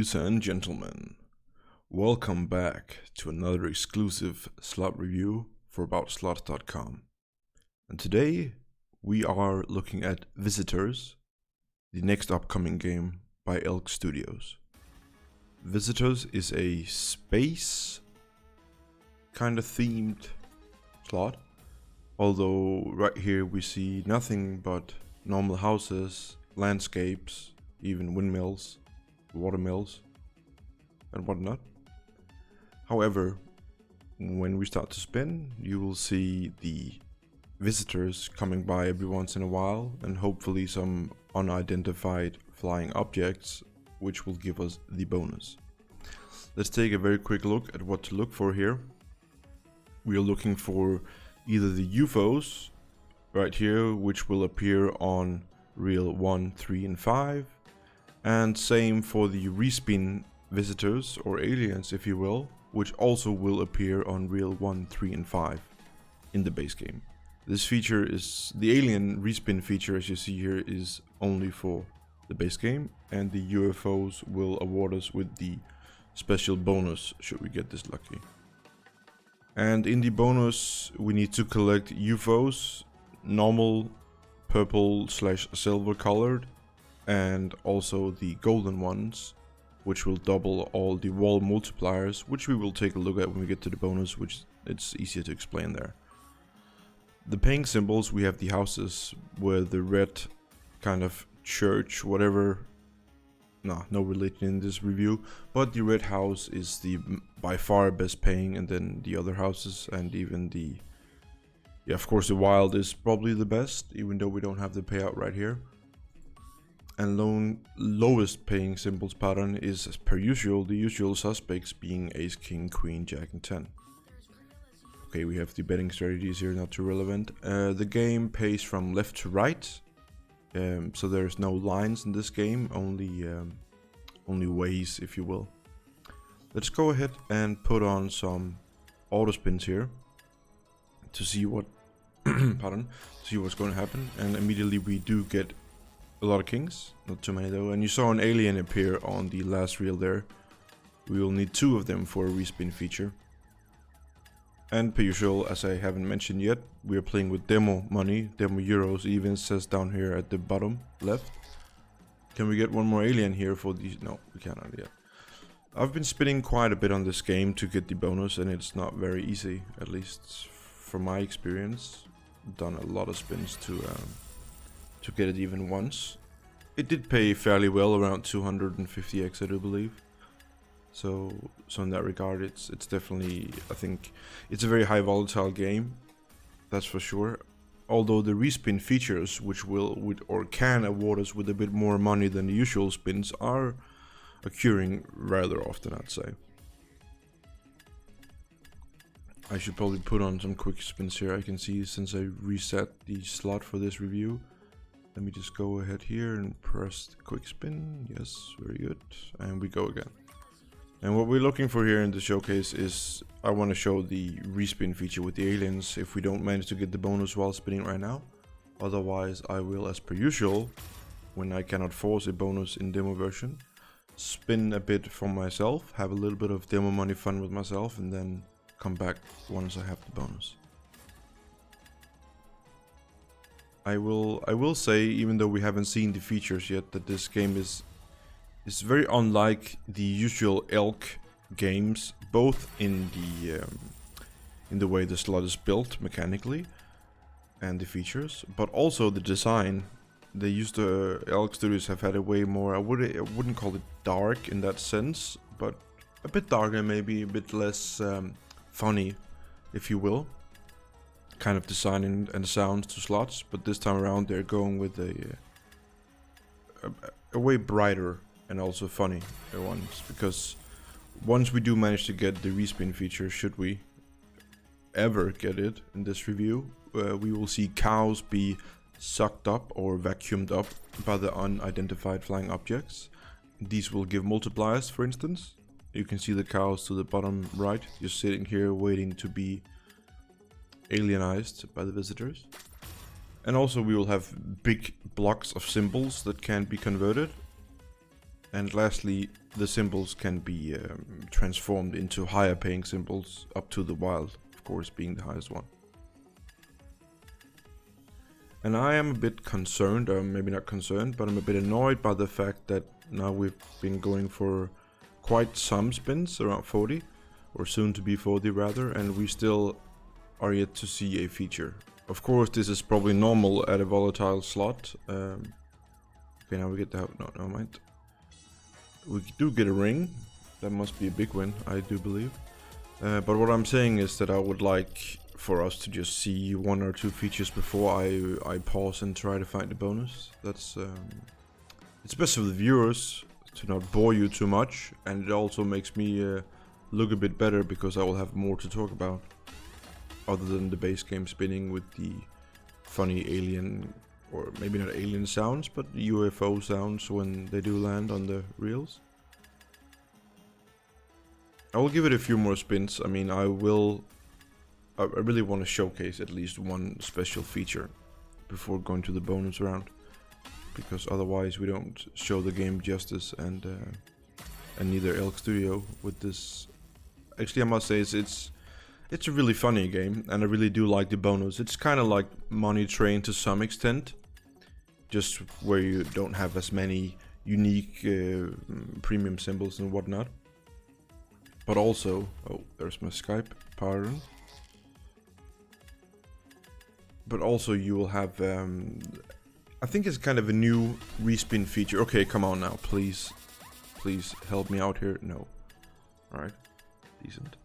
Ladies and gentlemen, welcome back to another exclusive slot review for AboutSlots.com. And today we are looking at Visitors, the next upcoming game by Elk Studios. Visitors is a space kind of themed slot, although right here we see nothing but normal houses, landscapes, even windmills, watermills and whatnot. However, when we start to spin, you will see the visitors coming by every once in a while, and hopefully some unidentified flying objects, which will give us the bonus. Let's take a very quick look at what to look for here. We are looking for either the UFOs right here, which will appear on reel 1, 3 and 5, and same for the respin visitors or aliens, if you will, which also will appear on reel 1, 3 and 5 in the base game. This feature is the alien respin feature, as you see here, is only for the base game, and the UFOs will award us with the special bonus should we get this lucky. And in the bonus we need to collect UFOs, normal, purple/silver colored, and also the golden ones, which will double all the wall multipliers, which we will take a look at when we get to the bonus, which it's easier to explain there. The paying symbols, we have the houses where the red kind of church, whatever, no religion in this review, but the red house is the by far best paying, and then the other houses, and even the, yeah, of course the wild is probably the best, even though we don't have the payout right here. And lowest paying symbols pattern is, as per usual, the usual suspects being ace, king, queen, jack and 10. Okay, we have the betting strategies here, not too relevant. The game pays from left to right, so there's no lines in this game, only ways, if you will. Let's go ahead and put on some auto spins here to see what see what's going to happen, and immediately we do get a lot of kings, not too many though, and you saw an alien appear on the last reel there. We will need 2 of them for a respin feature. And per usual, as I haven't mentioned yet, we are playing with demo money, demo euros, even says down here at the bottom left. Can we get one more alien here for these? No, we cannot yet. I've been spinning quite a bit on this game to get the bonus, and it's not very easy, at least from my experience. Done a lot of spins to get it even once. It did pay fairly well, around 250x, I do believe. So in that regard, it's definitely, I think, it's a very high volatile game, that's for sure. Although the respin features, which can award us with a bit more money than the usual spins, are occurring rather often, I'd say. I should probably put on some quick spins here. I can see since I reset the slot for this review. Let me just go ahead here and press the quick spin. Yes, very good. And we go again. And what we're looking for here in the showcase is, I want to show the respin feature with the aliens if we don't manage to get the bonus while spinning right now. Otherwise, I will, as per usual, when I cannot force a bonus in demo version, spin a bit for myself, have a little bit of demo money fun with myself, and then come back once I have the bonus. I will say, even though we haven't seen the features yet, that this game is very unlike the usual Elk games, both in the way the slot is built mechanically and the features, but also the design. They used to, Elk Studios have had a way more, I wouldn't call it dark in that sense, but a bit darker, maybe a bit less funny, if you will, kind of design and sounds to slots. But this time around they're going with a way brighter and also funny ones, because once we do manage to get the respin feature, should we ever get it in this review, we will see cows be sucked up or vacuumed up by the unidentified flying objects. These will give multipliers, for instance. You can see the cows to the bottom right, just sitting here waiting to be alienized by the visitors. And also we will have big blocks of symbols that can be converted. And lastly, the symbols can be transformed into higher paying symbols, up to the wild, of course, being the highest one. And I am a bit concerned, or maybe not concerned, but I'm a bit annoyed by the fact that now we've been going for quite some spins, around 40, or soon to be 40 rather, and we still are yet to see a feature. Of course, this is probably normal at a volatile slot. Okay, now we get that. No, never mind. We do get a ring. That must be a big win, I do believe. But what I'm saying is that I would like for us to just see 1 or 2 features before I pause and try to find the bonus. That's it's best for the viewers to not bore you too much, and it also makes me look a bit better because I will have more to talk about other than the base game spinning with the funny alien, or maybe not alien sounds, but UFO sounds when they do land on the reels. I will give it a few more spins. I mean, I really want to showcase at least one special feature before going to the bonus round, because otherwise we don't show the game justice, and neither Elk Studio with this. Actually, I must say it's a really funny game, and I really do like the bonus. It's kind of like Money Train to some extent, just where you don't have as many unique premium symbols and whatnot. But also, oh, there's my Skype, pardon. But also you will have, I think it's kind of a new respin feature. Okay, come on now, please. Please help me out here. No. Alright, decent.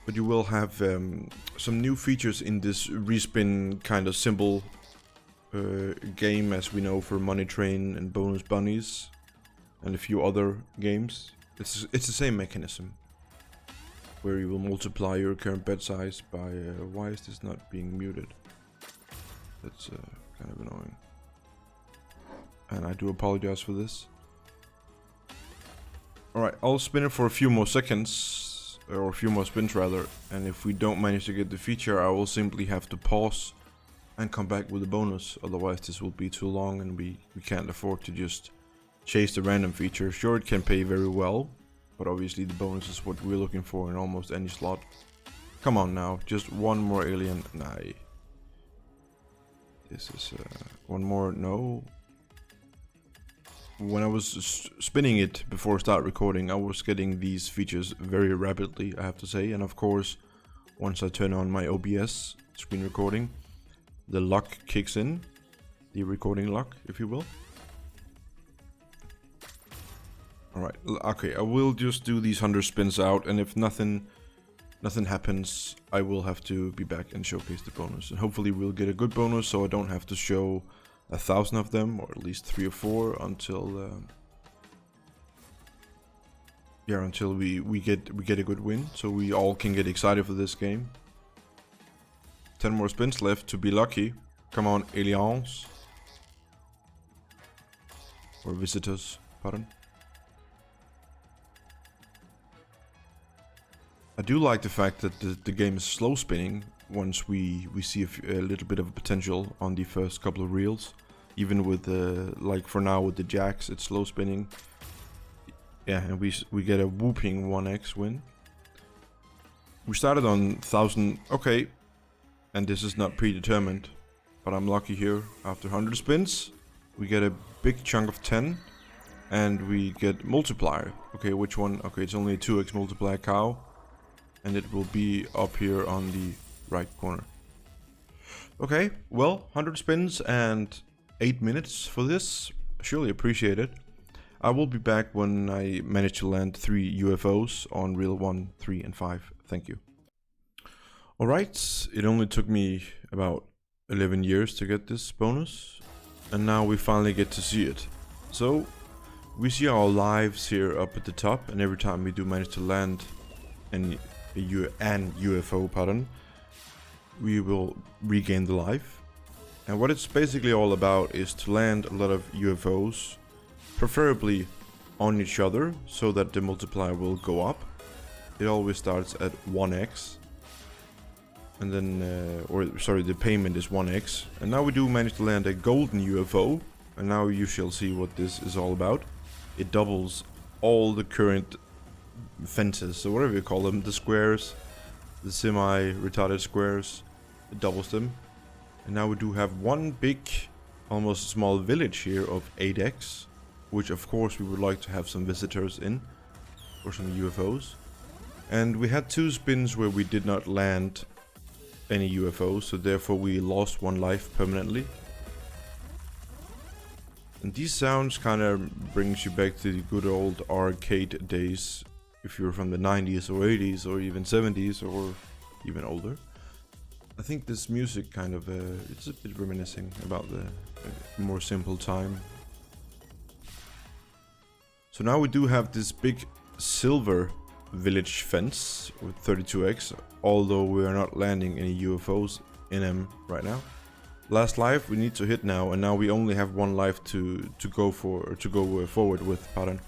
But you will have some new features in this respin kind of symbol game, as we know for Money Train and Bonus Bunnies and a few other games. It's the same mechanism, where you will multiply your current bet size by... why is this not being muted? That's kind of annoying. And I do apologize for this. Alright, I'll spin it for a few more seconds, or a few more spins rather, and if we don't manage to get the feature, I will simply have to pause and come back with a bonus. Otherwise this will be too long, and we can't afford to just chase the random feature. Sure, it can pay very well, but obviously the bonus is what we're looking for in almost any slot. Come on now, just one more alien. Nah. This is one more. No. When I was spinning it before I start recording, I was getting these features very rapidly, I have to say. And of course, once I turn on my OBS screen recording, the luck kicks in, the recording luck, if you will. Alright, okay, I will just do these 100 spins out, and if nothing happens, I will have to be back and showcase the bonus. And hopefully we'll get a good bonus, so I don't have to show 1,000 of them, or at least 3 or 4 until until we get a good win, so we all can get excited for this game. 10 more spins left to be lucky. Come on, aliens. Or visitors, pardon. I do like the fact that the game is slow spinning once we see a little bit of potential on the first couple of reels. Even with like for now with the jacks, it's slow spinning. Yeah, and we get a whooping 1x win. We started on 1,000, okay, and this is not predetermined, but I'm lucky here. After 100 spins, we get a big chunk of 10, and we get multiplier. Okay, which one? Okay, it's only a 2x multiplier cow, and it will be up here on the right corner. Okay, well, 100 spins and 8 minutes for this. Surely appreciate it. I will be back when I manage to land 3 UFOs on reel 1, 3 and 5. Thank you. Alright, it only took me about 11 years to get this bonus, and now we finally get to see it. So, we see our lives here up at the top, and every time we do manage to land an UFO, pardon, we will regain the life. And what it's basically all about is to land a lot of UFOs, preferably on each other, so that the multiplier will go up. It always starts at 1x, and then, the payment is 1x. And now we do manage to land a golden UFO, and now you shall see what this is all about. it doubles all the current fences, so whatever you call them, the squares, the semi-retarded squares, it doubles them. And now we do have one big, almost small village here of 8x, which of course we would like to have some visitors in, or some UFOs. And we had 2 spins where we did not land any UFOs, so therefore we lost 1 life permanently. And these sounds kind of brings you back to the good old arcade days, if you're from the 90s or 80s or even 70s or even older. I think this music kind of, it's a bit reminiscing about the more simple time. So now we do have this big silver village fence with 32x, although we are not landing any UFOs in them right now. Last life we need to hit now, and now we only have 1 life to go forward with, pardon.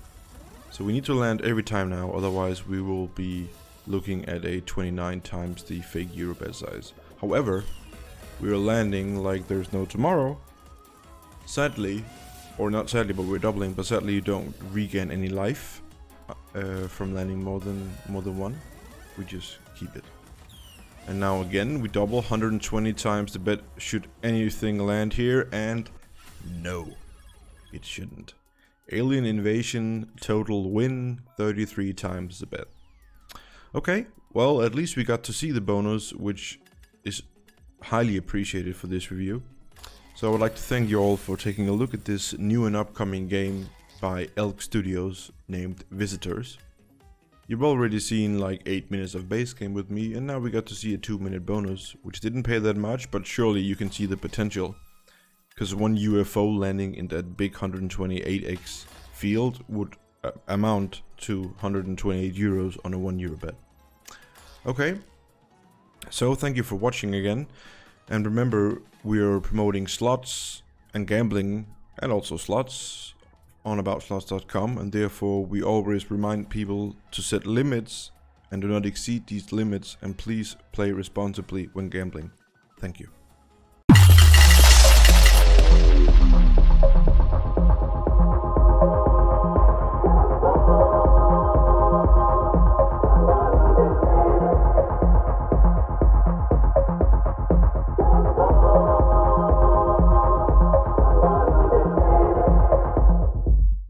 So we need to land every time now, otherwise we will be looking at a 29 times the fake Eurobet size. However, we are landing like there's no tomorrow. Sadly, or not sadly, but we're doubling, but sadly you don't regain any life from landing more than 1. We just keep it. And now again we double 120 times the bet should anything land here, and no, it shouldn't. Alien invasion, total win, 33 times the bet. Okay, well, at least we got to see the bonus, which is highly appreciated for this review. So I would like to thank you all for taking a look at this new and upcoming game by Elk Studios named Visitors. You've already seen like 8 minutes of base game with me, and now we got to see a 2-minute bonus, which didn't pay that much, but surely you can see the potential. Because 1 UFO landing in that big 128x field would amount to 128 euros on a €1 bet. Okay, so thank you for watching again, and remember, we are promoting slots and gambling and also slots on AboutSlots.com, and therefore we always remind people to set limits and do not exceed these limits, and please play responsibly when gambling. Thank you.